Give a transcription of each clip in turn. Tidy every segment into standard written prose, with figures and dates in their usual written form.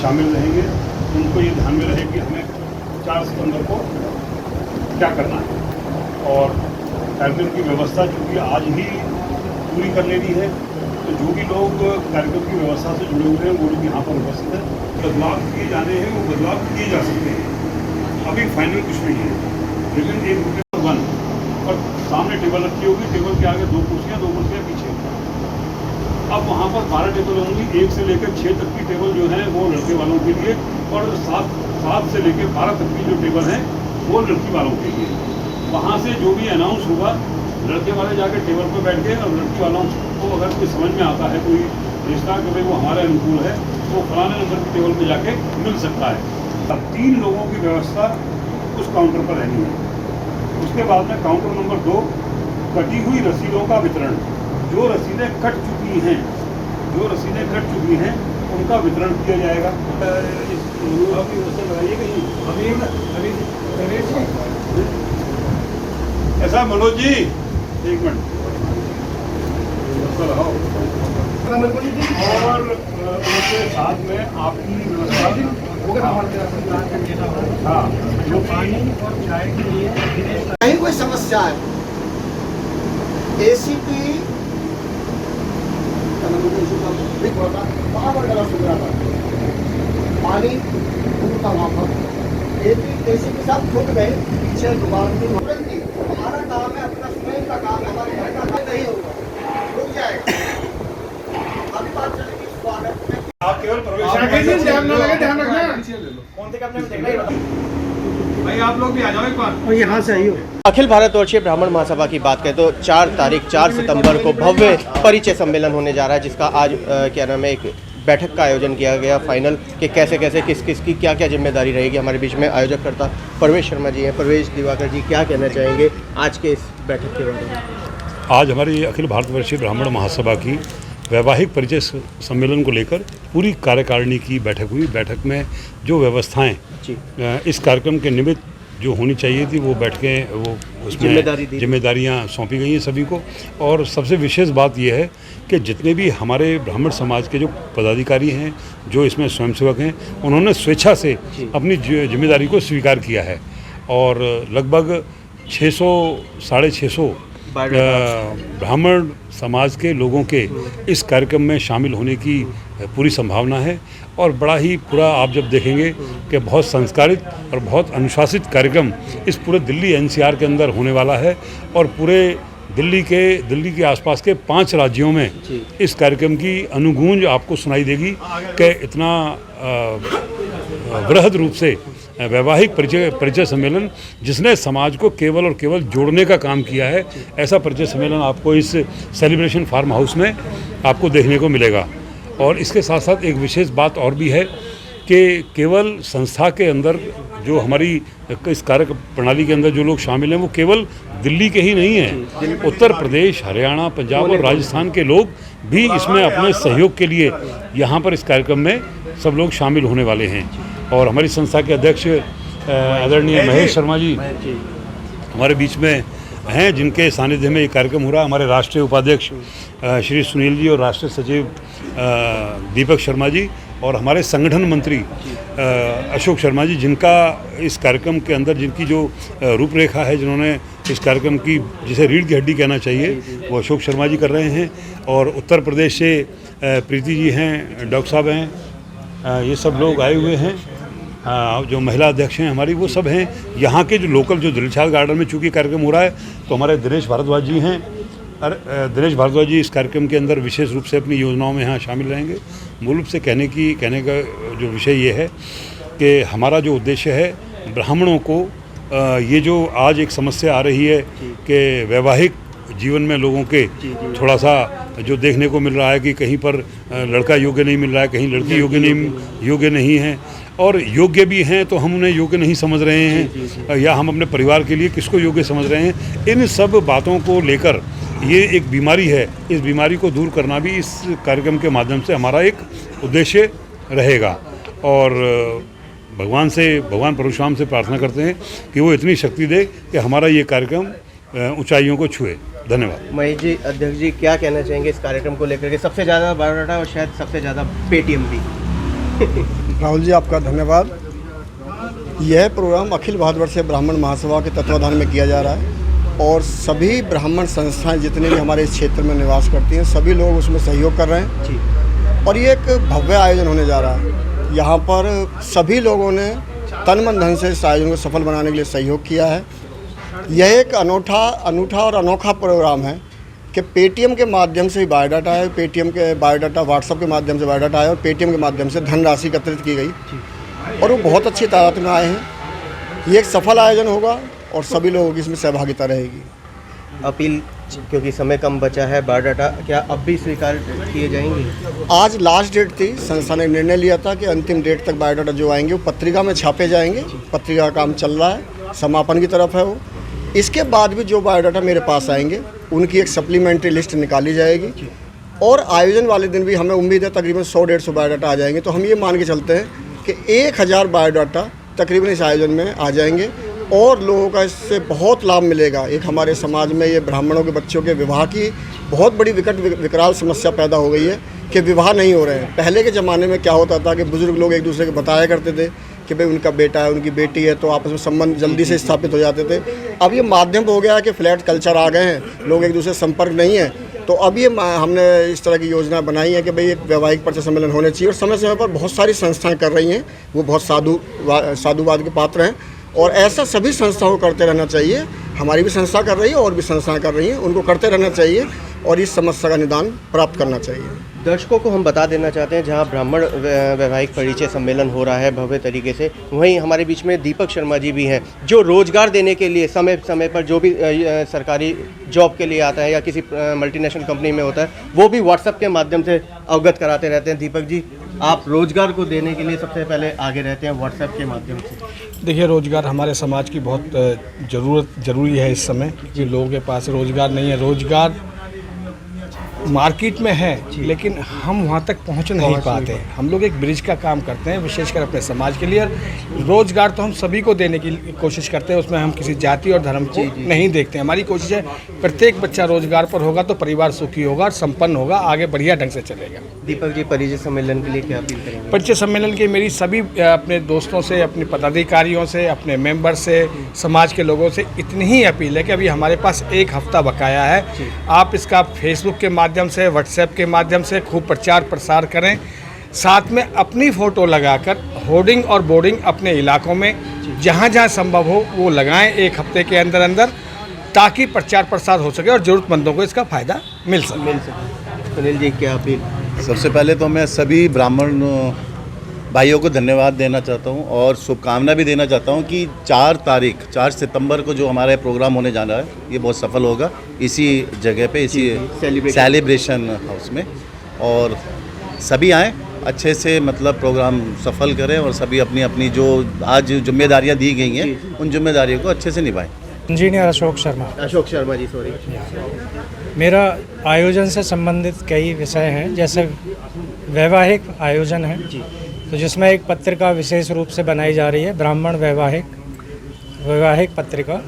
शामिल रहेंगे उनको ये ध्यान में रहे कि हमें 4 सितंबर को क्या करना है, और कार्यक्रम की व्यवस्था चूँकि आज ही पूरी कर लेनी है, तो जो भी लोग कार्यक्रम की व्यवस्था से जुड़े हुए हैं वो लोग यहाँ पर उपस्थित हैं। बदलाव किए जाने हैं वो बदलाव किए जा सकते हैं, अभी फाइनल कुछ नहीं है, लेकिन एक टेबल 1 और सामने टेबल रखी होगी, टेबल के आगे 2 कुर्सियाँ पीछे। अब वहाँ पर 12 टेबल होंगी, 1 से लेकर 6 तक की टेबल जो है वो लड़के वालों के लिए, और 7 से लेकर 12 तक की जो टेबल है वो लड़की वालों के लिए। वहाँ से जो भी अनाउंस होगा, लड़के वाले जाकर टेबल पर बैठ गए, और लड़की वालों को अगर कोई समझ में आता है, कोई रिश्ता कि भाई वो हमारे अनुकूल है, तो फलाने नंबर की टेबल पर जाके मिल सकता है। अब 3 लोगों की व्यवस्था उस काउंटर पर रहनी है। उसके बाद में काउंटर नंबर 2, कटी हुई रसीदों का वितरण। जो रसीदें कट चुकी हैं उनका वितरण किया जाएगा। ऐसा मनोज जी, 1 मिनट और उसके साथ में आपकी व्यवस्था, हाँ, जो पानी और चाय के लिए कहीं कोई समस्या है, एसीपी पानी का वहाँ पर एसीपी साहब खुद गए पीछे दोबारा। हमारा काम है, अपना स्वयं का काम, हमारे घर का काम नहीं होगा, रुक जाएगा। अभी बात चलेगी स्वागत में। आप केवल प्रवेश ध्यान रखना, कौन से कमरे में देखना ही भाई आप लोग भी आ जाओ एक बार, और यहाँ से आई हो। अखिल भारतवर्षीय ब्राह्मण महासभा की बात करें तो 4 सितंबर को भव्य परिचय सम्मेलन होने जा रहा है, जिसका आज क्या नाम है, एक बैठक का आयोजन किया गया फाइनल कि कैसे किस की क्या जिम्मेदारी रहेगी। हमारे बीच में आयोजकर्ता परवेश शर्मा जी हैं। परवेश दिवाकर जी, क्या कहना चाहेंगे आज के इस बैठक के बारे में? आज हमारी अखिल भारतवर्षीय ब्राह्मण महासभा की वैवाहिक परिचय सम्मेलन को लेकर पूरी कार्यकारिणी की बैठक हुई। बैठक में जो व्यवस्थाएं इस कार्यक्रम के निमित्त जो होनी चाहिए थी वो बैठकें, वो उसमें जिम्मेदारियां सौंपी गई हैं सभी को। और सबसे विशेष बात यह है कि जितने भी हमारे ब्राह्मण समाज के जो पदाधिकारी हैं, जो इसमें स्वयंसेवक हैं, उन्होंने स्वेच्छा से अपनी जिम्मेदारी को स्वीकार किया है, और लगभग 600-650 ब्राह्मण समाज के लोगों के इस कार्यक्रम में शामिल होने की पूरी संभावना है। और बड़ा ही पूरा आप जब देखेंगे कि बहुत संस्कारित और बहुत अनुशासित कार्यक्रम इस पूरे दिल्ली एनसीआर के अंदर होने वाला है, और पूरे दिल्ली के आसपास के 5 राज्यों में इस कार्यक्रम की अनुगूंज आपको सुनाई देगी कि इतना वृहद रूप से वैवाहिक परिचय सम्मेलन, जिसने समाज को केवल और केवल जोड़ने का काम किया है, ऐसा परिचय सम्मेलन आपको इस सेलिब्रेशन फार्म हाउस में आपको देखने को मिलेगा। और इसके साथ साथ एक विशेष बात और भी है कि केवल संस्था के अंदर जो हमारी इस कार्य प्रणाली के अंदर जो लोग शामिल हैं वो केवल दिल्ली के ही नहीं हैं, उत्तर प्रदेश, हरियाणा, पंजाब और राजस्थान के लोग भी इसमें अपने सहयोग के लिए यहाँ पर इस कार्यक्रम में सब लोग शामिल होने वाले हैं। और हमारी संस्था के अध्यक्ष आदरणीय महेश शर्मा जी हमारे बीच में हैं, जिनके सानिध्य में ये कार्यक्रम हो रहा है। हमारे राष्ट्रीय उपाध्यक्ष श्री सुनील जी और राष्ट्रीय सचिव दीपक शर्मा जी, और हमारे संगठन मंत्री अशोक शर्मा जी, जिनका इस कार्यक्रम के अंदर जिनकी जो रूपरेखा है, जिन्होंने इस कार्यक्रम की जिसे रीढ़ की हड्डी कहना चाहिए, वो अशोक शर्मा जी कर रहे हैं। और उत्तर प्रदेश से प्रीति जी हैं, डॉक्टर साहब हैं, ये सब लोग आए हुए हैं। जो महिला अध्यक्ष हैं हमारी, वो सब हैं। यहाँ के जो लोकल, जो दिलशाद गार्डन में चूँकि कार्यक्रम हो रहा है, तो हमारे दिनेश भारद्वाज जी हैं। दिनेश भारद्वाज जी इस कार्यक्रम के अंदर विशेष रूप से अपनी योजनाओं में यहाँ शामिल रहेंगे। मूल रूप से कहने का जो विषय ये है कि हमारा जो उद्देश्य है, ब्राह्मणों को ये जो आज एक समस्या आ रही है कि वैवाहिक जीवन में लोगों के थोड़ा सा जो देखने को मिल रहा है कि कहीं पर लड़का योग्य नहीं मिल रहा है, कहीं लड़की योग्य नहीं है, और योग्य भी हैं तो हम उन्हें योग्य नहीं समझ रहे हैं, या हम अपने परिवार के लिए किसको योग्य समझ रहे हैं। इन सब बातों को लेकर ये एक बीमारी है, इस बीमारी को दूर करना भी इस कार्यक्रम के माध्यम से हमारा एक उद्देश्य रहेगा। और भगवान परशुराम से प्रार्थना करते हैं कि वो इतनी शक्ति दे कि हमारा ये कार्यक्रम ऊंचाइयों को छुए। धन्यवाद। महेश जी, अध्यक्ष जी, क्या कहना चाहेंगे इस कार्यक्रम को लेकर के? सबसे ज़्यादा बायोडाटा और शायद सबसे ज़्यादा पेटीएम भी राहुल जी, आपका धन्यवाद। यह प्रोग्राम अखिल भारतवर्षीय ब्राह्मण महासभा के तत्वाधान में किया जा रहा है और सभी ब्राह्मण संस्थाएं जितने भी हमारे इस क्षेत्र में निवास करती हैं सभी लोग उसमें सहयोग कर रहे हैं जी। और ये एक भव्य आयोजन होने जा रहा है। यहाँ पर सभी लोगों ने तन मन धन से इस आयोजन को सफल बनाने के लिए सहयोग किया है। यह एक अनूठा और अनोखा प्रोग्राम है कि पेटीएम के माध्यम से बायोडाटा है, पेटीएम के बायोडाटा व्हाट्सएप के माध्यम से बायोडाटा है और पेटीएम के माध्यम से धनराशि एकत्रित की गई और वो बहुत अच्छी तादाद में आए हैं। ये एक सफल आयोजन होगा और सभी लोगों की इसमें सहभागिता रहेगी। अपील, क्योंकि समय कम बचा है, बायोडाटा क्या अब भी स्वीकार किए जाएंगे? आज लास्ट डेट थी। संस्था ने निर्णय लिया था कि अंतिम डेट तक बायोडाटा जो आएंगे वो पत्रिका में छापे जाएंगे। पत्रिका का काम चल रहा है, समापन की तरफ है वो। इसके बाद भी जो बायोडाटा मेरे पास आएंगे उनकी एक सप्लीमेंट्री लिस्ट निकाली जाएगी और आयोजन वाले दिन भी हमें उम्मीद है तकरीबन 100-150 बायोडाटा आ जाएंगे। तो हम ये मान के चलते हैं कि 1000 बायोडाटा तकरीबन इस आयोजन में आ जाएंगे और लोगों का इससे बहुत लाभ मिलेगा। एक हमारे समाज में ये ब्राह्मणों के बच्चों के विवाह की बहुत बड़ी विकराल समस्या पैदा हो गई है कि विवाह नहीं हो रहे हैं। पहले के ज़माने में क्या होता था कि बुज़ुर्ग लोग एक दूसरे को बताया करते थे कि भाई उनका बेटा है, उनकी बेटी है, तो आपस में संबंध जल्दी से स्थापित हो जाते थे। अब ये माध्यम हो गया है कि फ्लैट कल्चर आ गए हैं, लोग एक दूसरे से संपर्क नहीं है। तो अब ये हमने इस तरह की योजना बनाई है कि भाई एक वैवाहिक परिचय सम्मेलन होने चाहिए और समय समय पर बहुत सारी संस्थाएं कर रही हैं, वो बहुत साधुवाद के पात्र हैं और ऐसा सभी संस्थाओं को करते रहना चाहिए। हमारी भी संस्था कर रही है और भी संस्थाएं कर रही हैं, उनको करते रहना चाहिए और इस समस्या का निदान प्राप्त करना चाहिए। दर्शकों को हम बता देना चाहते हैं, जहां ब्राह्मण वैवाहिक परिचय सम्मेलन हो रहा है भव्य तरीके से, वहीं हमारे बीच में दीपक शर्मा जी भी हैं जो रोजगार देने के लिए समय समय पर जो भी सरकारी जॉब के लिए आता है या किसी मल्टीनेशनल कंपनी में होता है वो भी व्हाट्सएप के माध्यम से अवगत कराते रहते हैं। दीपक जी, आप रोजगार को देने के लिए सबसे पहले आगे रहते हैं व्हाट्सएप के माध्यम से। देखिए, रोज़गार हमारे समाज की बहुत ज़रूरी है इस समय, कि लोगों के पास रोज़गार नहीं है। रोज़गार मार्केट में है लेकिन हम वहाँ तक पहुँच नहीं पाते। हम लोग एक ब्रिज का काम करते हैं विशेषकर अपने समाज के लिए, और रोज़गार तो हम सभी को देने की कोशिश करते हैं। उसमें हम किसी जाति और धर्म को नहीं देखते। हमारी कोशिश है प्रत्येक बच्चा रोज़गार पर होगा तो परिवार सुखी होगा और संपन्न होगा, आगे बढ़िया ढंग से चलेगा। दीपक जी, परिचय सम्मेलन के लिए क्या अपील करेंगे? परिचय सम्मेलन के मेरी सभी अपने दोस्तों से, अपने पदाधिकारियों से, अपने मेंबर से, समाज के लोगों से इतनी ही अपील है कि अभी हमारे पास एक हफ्ता बकाया है। आप इसका फेसबुक के माध्यम से, व्हाट्सएप के माध्यम से खूब प्रचार प्रसार करें। साथ में अपनी फ़ोटो लगाकर होर्डिंग और बोर्डिंग अपने इलाकों में जहाँ जहाँ संभव हो वो लगाएं एक हफ्ते के अंदर अंदर, ताकि प्रचार प्रसार हो सके और ज़रूरतमंदों को इसका फ़ायदा मिल सके। सुनील जी, क्या अपील? सबसे पहले तो मैं सभी ब्राह्मण भाइयों को धन्यवाद देना चाहता हूं और शुभकामना भी देना चाहता हूं कि 4 सितंबर को जो हमारा प्रोग्राम होने जा रहा है ये बहुत सफल होगा इसी जगह पे, इसी सेलिब्रेशन हाउस में, और सभी आएँ अच्छे से, मतलब प्रोग्राम सफल करें और सभी अपनी अपनी जो आज जिम्मेदारियां दी गई हैं उन जिम्मेदारियों को अच्छे से निभाएं। Engineer Ashok Sharma ji, sorry. मेरा आयोजन से संबंधित कई विषय हैं, जैसे वैवाहिक आयोजन है तो जिसमें एक पत्रिका विशेष रूप से बनाई जा रही है, ब्राह्मण वैवाहिक पत्रिका,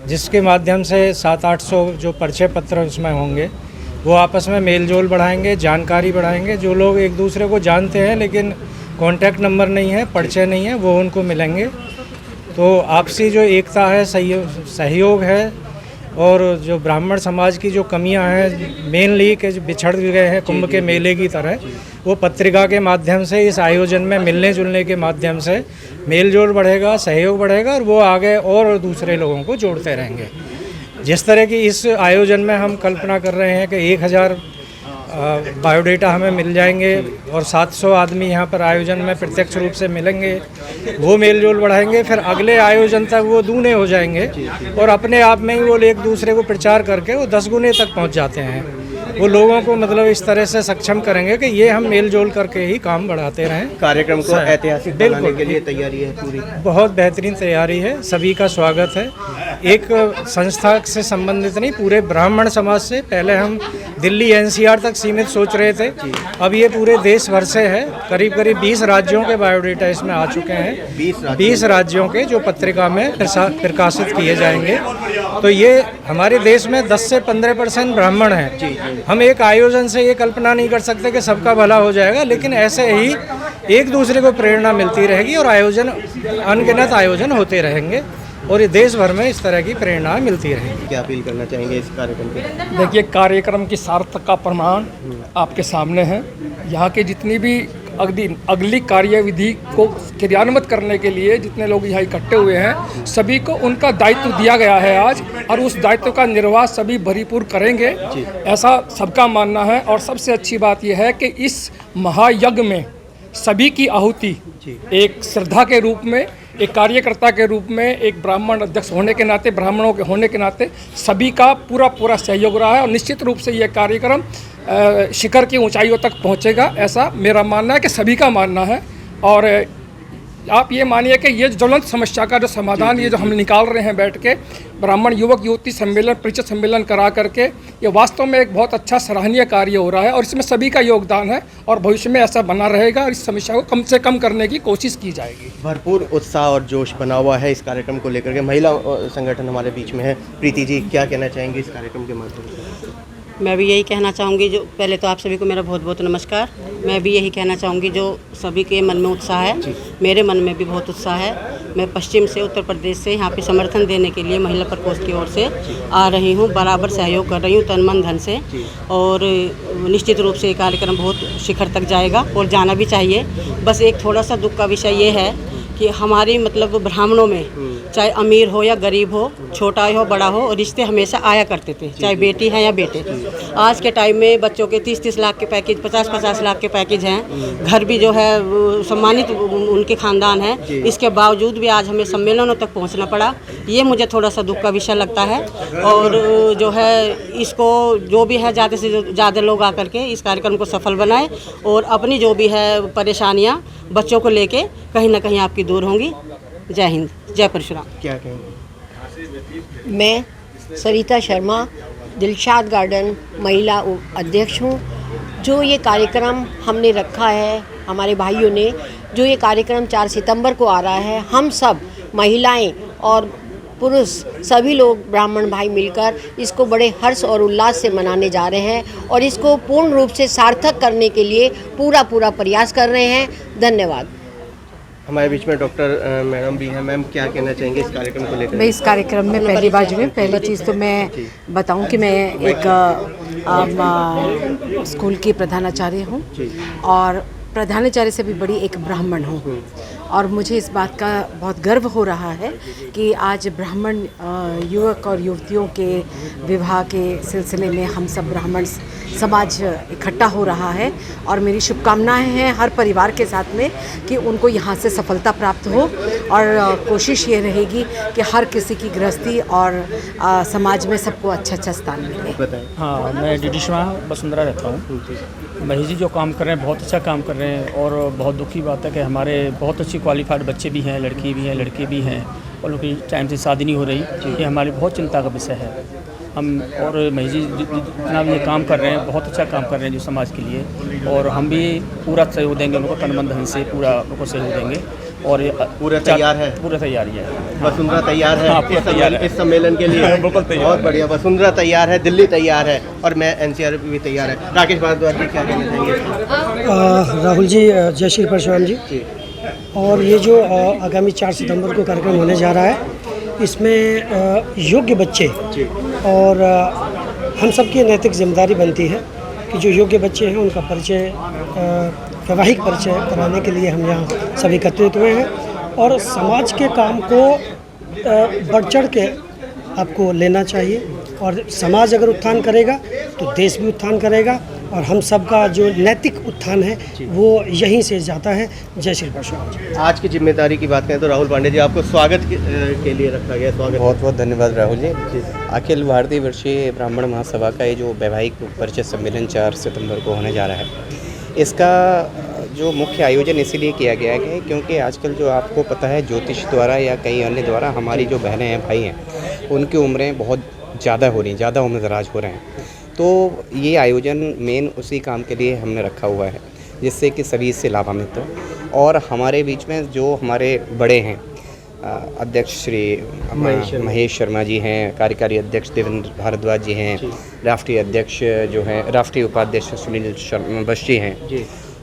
जिसके माध्यम से 700-800 जो परिचय पत्र उसमें होंगे वो आपस में मेल जोल बढ़ाएंगे, जानकारी बढ़ाएंगे। जो लोग एक दूसरे को जानते हैं लेकिन कॉन्टैक्ट नंबर नहीं है, परिचय नहीं है, वो उनको मिलेंगे। तो आपसी जो एकता है, सहयोग है, और जो ब्राह्मण समाज की जो कमियां हैं मेनली के जो बिछड़ गए हैं कुंभ के मेले की तरह, वो पत्रिका के माध्यम से इस आयोजन में मिलने जुलने के माध्यम से मेल जोल बढ़ेगा, सहयोग बढ़ेगा और वो आगे और दूसरे लोगों को जोड़ते रहेंगे। जिस तरह की इस आयोजन में हम कल्पना कर रहे हैं कि 1000 बायोडेटा हमें मिल जाएंगे और 700 आदमी यहाँ पर आयोजन में प्रत्यक्ष रूप से मिलेंगे, वो मेल जोल बढ़ाएंगे, फिर अगले आयोजन तक वो दूने हो जाएंगे और अपने आप में ही वो एक दूसरे को प्रचार करके वो 10 गुने तक पहुँच जाते हैं। वो लोगों को मतलब इस तरह से सक्षम करेंगे कि ये हम मेल जोल करके ही काम बढ़ाते रहें। कार्यक्रम को ऐतिहासिक बनाने के लिए तैयारी है पूरी? बहुत बेहतरीन तैयारी है, सभी का स्वागत है। एक संस्था से संबंधित नहीं, पूरे ब्राह्मण समाज से। पहले हम दिल्ली NCR तक सीमित सोच रहे थे, अब ये पूरे देश भर से है। करीब 20 राज्यों के बायोडेटा इसमें आ चुके हैं, 20 राज्यों के जो पत्रिका में प्रकाशित किए जाएंगे। तो ये हमारे देश में 10 से 15% ब्राह्मण हैं हम एक आयोजन से ये कल्पना नहीं कर सकते कि सबका भला हो जाएगा, लेकिन ऐसे ही एक दूसरे को प्रेरणा मिलती रहेगी और आयोजन अनगिनत आयोजन होते रहेंगे और ये देश भर में इस तरह की प्रेरणा मिलती रहेगी। क्या अपील करना चाहेंगे इस कार्यक्रम पे? देखिए, कार्यक्रम की सार्थक का प्रमाण आपके सामने है। यहाँ के जितनी भी अगली कार्यविधि को क्रियान्वित करने के लिए जितने लोग यहाँ इकट्ठे हुए हैं, सभी को उनका दायित्व दिया गया है आज, और उस दायित्व का निर्वाह सभी भरीपूर करेंगे, ऐसा सबका मानना है। और सबसे अच्छी बात यह है कि इस महायज्ञ में सभी की आहुति एक श्रद्धा के रूप में, एक कार्यकर्ता के रूप में, एक ब्राह्मण अध्यक्ष होने के नाते, ब्राह्मणों के होने के नाते सभी का पूरा सहयोग रहा है, और निश्चित रूप से यह कार्यक्रम शिखर की ऊंचाइयों तक पहुंचेगा, ऐसा मेरा मानना है कि सभी का मानना है। और आप ये मानिए कि ये ज्वलंत समस्या का जो समाधान ये जो हम निकाल रहे हैं बैठ के, ब्राह्मण युवक युवती सम्मेलन, परिचय सम्मेलन करा करके, ये वास्तव में एक बहुत अच्छा सराहनीय कार्य हो रहा है, और इसमें सभी का योगदान है, और भविष्य में ऐसा बना रहेगा, और इस समस्या को कम से कम करने की कोशिश की जाएगी। भरपूर उत्साह और जोश बना हुआ है इस कार्यक्रम को लेकर के। महिला संगठन हमारे बीच में है। प्रीति जी, क्या कहना चाहेंगे इस कार्यक्रम के माध्यम से? मैं भी यही कहना चाहूँगी, जो पहले तो आप सभी को मेरा बहुत बहुत नमस्कार। मैं भी यही कहना चाहूँगी, जो सभी के मन में उत्साह है, मेरे मन में भी बहुत उत्साह है। मैं पश्चिम से, उत्तर प्रदेश से यहाँ पे समर्थन देने के लिए महिला प्रकोष्ठ की ओर से आ रही हूँ, बराबर सहयोग कर रही हूँ तन मन धन से, और निश्चित रूप से ये कार्यक्रम बहुत शिखर तक जाएगा और जाना भी चाहिए। बस एक थोड़ा सा दुख का विषय ये है कि हमारी मतलब ब्राह्मणों में चाहे अमीर हो या गरीब हो, छोटा हो बड़ा हो, रिश्ते हमेशा आया करते थे, चाहे बेटी है या बेटे। आज के टाइम में बच्चों के 30-30 लाख के पैकेज, 50-50 लाख के पैकेज हैं, घर भी जो है सम्मानित उनके खानदान है, इसके बावजूद भी आज हमें सम्मेलनों तक पहुंचना पड़ा। ये मुझे थोड़ा सा दुख का विषय लगता है, और जो है इसको जो भी है ज़्यादा से ज़्यादा लोग आकर के इस कार्यक्रम को सफल बनाएं, और अपनी जो भी है परेशानियाँ बच्चों को लेके कहीं ना कहीं आपकी दूर होंगी। जय हिंद, जय परशुराम। क्या कहेंगे? मैं सरिता शर्मा, दिलशाद गार्डन महिला अध्यक्ष हूँ। जो ये कार्यक्रम हमने रखा है, हमारे भाइयों ने जो ये कार्यक्रम 4 सितंबर को आ रहा है, हम सब महिलाएं और पुरुष सभी लोग ब्राह्मण भाई मिलकर इसको बड़े हर्ष और उल्लास से मनाने जा रहे हैं, और इसको पूर्ण रूप से सार्थक करने के लिए पूरा प्रयास कर रहे हैं। धन्यवाद। हमारे बीच में डॉक्टर मैडम भी हैं। मैम, क्या कहना चाहेंगे इस कार्यक्रम को लेकर? मैं इस कार्यक्रम में पहली बार जुड़ी। पहली चीज़ तो मैं बताऊं कि मैं एक स्कूल की प्रधानाचार्य हूं, और प्रधानाचार्य से भी बड़ी एक ब्राह्मण हूँ, और मुझे इस बात का बहुत गर्व हो रहा है कि आज ब्राह्मण युवक और युवतियों के विवाह के सिलसिले में हम सब ब्राह्मण समाज इकट्ठा हो रहा है, और मेरी शुभकामनाएं हैं हर परिवार के साथ में कि उनको यहाँ से सफलता प्राप्त हो, और कोशिश ये रहेगी कि हर किसी की गृहस्थी और समाज में सबको अच्छा स्थान मिले। हाँ, मैं डीडी शर्मा वसुंधरा रहता हूँ। महेश जी जो काम कर रहे हैं बहुत अच्छा काम कर रहे हैं, और बहुत दुख की बात है कि हमारे बहुत अच्छी क्वालिफाइड बच्चे भी हैं, लड़की भी हैं, लड़के भी हैं, और उनकी टाइम से शादी नहीं हो रही। ये हमारी बहुत चिंता का विषय है। हम और महेश जी जितना भी ये काम कर रहे हैं, बहुत अच्छा काम कर रहे हैं जो समाज के लिए, और हम भी पूरा सहयोग देंगे उनको, तन मन धन से पूरा उनको सहयोग देंगे। और पूरा तैयार है? पूरा तैयारी है। वसुंधरा तैयार है? हाँ, पूरा तैयार है इस सम्मेलन के लिए। बिल्कुल तैयार। बहुत बढ़िया। वसुंधरा तैयार है, दिल्ली तैयार है, और मैं एनसीआर भी तैयार है। राकेश भारद्वाज जी, क्या कहना चाहेंगे? राहुल जी, जय श्री परशुराम जी। और ये जो आगामी 4 सितंबर को कार्यक्रम होने जा रहा है, इसमें योग्य बच्चे और हम सबकी नैतिक जिम्मेदारी बनती है कि जो योग्य बच्चे हैं उनका परिचय, वैवाहिक परिचय कराने के लिए हम यहाँ सभी एकत्रित हुए हैं, और समाज के काम को बढ़ चढ़ के आपको लेना चाहिए, और समाज अगर उत्थान करेगा तो देश भी उत्थान करेगा, और हम सबका जो नैतिक उत्थान है वो यहीं से जाता है। जय श्री परशुराम। आज की जिम्मेदारी की बात करें तो राहुल पांडे जी, आपको स्वागत के लिए रखा गया। स्वागत। बहुत बहुत धन्यवाद राहुल जी। अखिल भारतीय वर्षीय ब्राह्मण महासभा का ये जो वैवाहिक परिचय सम्मेलन 4 सितंबर को होने जा रहा है, इसका जो मुख्य आयोजन इसीलिए किया गया है क्योंकि आजकल जो आपको पता है ज्योतिष द्वारा या कई अन्य द्वारा हमारी जो बहनें हैं, भाई हैं, उनकी उम्रें बहुत ज़्यादा हो रही हैं, ज़्यादा उम्रदराज हो रहे हैं। तो ये आयोजन मेन उसी काम के लिए हमने रखा हुआ है, जिससे कि सभी इससे लाभान्वित हो। और हमारे बीच में जो हमारे बड़े हैं, अध्यक्ष श्री महेश शर्मा जी हैं, कार्यकारी अध्यक्ष देवेंद्र भारद्वाज जी हैं, राष्ट्रीय अध्यक्ष जो हैं, राष्ट्रीय उपाध्यक्ष सुनील बख्शी हैं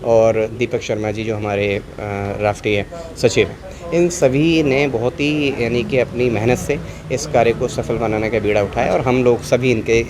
और दीपक शर्मा जी जो हमारे राष्ट्रीय सचिव हैं। इन सभी ने बहुत ही यानी कि अपनी मेहनत से इस कार्य को सफल बनाने का बीड़ा उठाया और हम लोग सभी इनके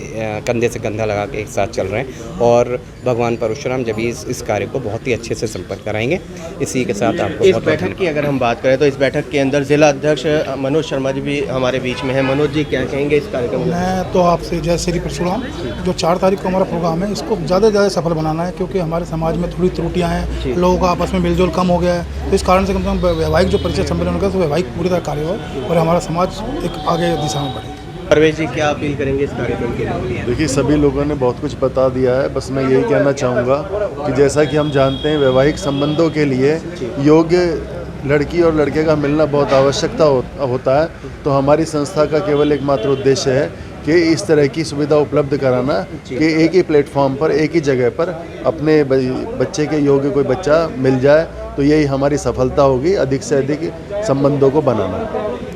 कंधे से कंधा लगा के एक साथ चल रहे हैं और भगवान परशुराम जब इस कार्य को बहुत ही अच्छे से संपन्न कराएंगे। इसी के साथ आपको इस बैठक की अगर हम बात करें तो इस बैठक के अंदर जिला अध्यक्ष मनोज शर्मा जी भी हमारे बीच में हैं। मनोज जी क्या कहेंगे इस कार्यक्रम में? मैं तो आपसे जय श्री परशुराम, जो 4 तारीख को हमारा प्रोग्राम है इसको ज़्यादा से ज़्यादा सफल बनाना है, क्योंकि हमारे समाज में थोड़ी त्रुटियाँ हैं, लोगों का आपस में मिलजुल कम हो गया है। तो इस कारण से कम वैवाहिक जो परिचय सम्मेलन होगा तो वैवाहिक पूरी तरह कार्य हो और हमारा समाज एक आगे दिशा में बढ़े। परवेश जी क्या अपील करेंगे इस कार्यक्रम के लिए? देखिए, सभी लोगों ने बहुत कुछ बता दिया है, बस मैं यही कहना चाहूँगा कि जैसा कि हम जानते हैं वैवाहिक संबंधों के लिए योग्य लड़की और लड़के का मिलना बहुत आवश्यकता होता है। तो हमारी संस्था का केवल एकमात्र उद्देश्य है कि इस तरह की सुविधा उपलब्ध कराना कि एक ही प्लेटफॉर्म पर एक ही जगह पर अपने बच्चे के योग्य कोई बच्चा मिल जाए, तो यही हमारी सफलता होगी, अधिक से अधिक संबंधों को बनाना।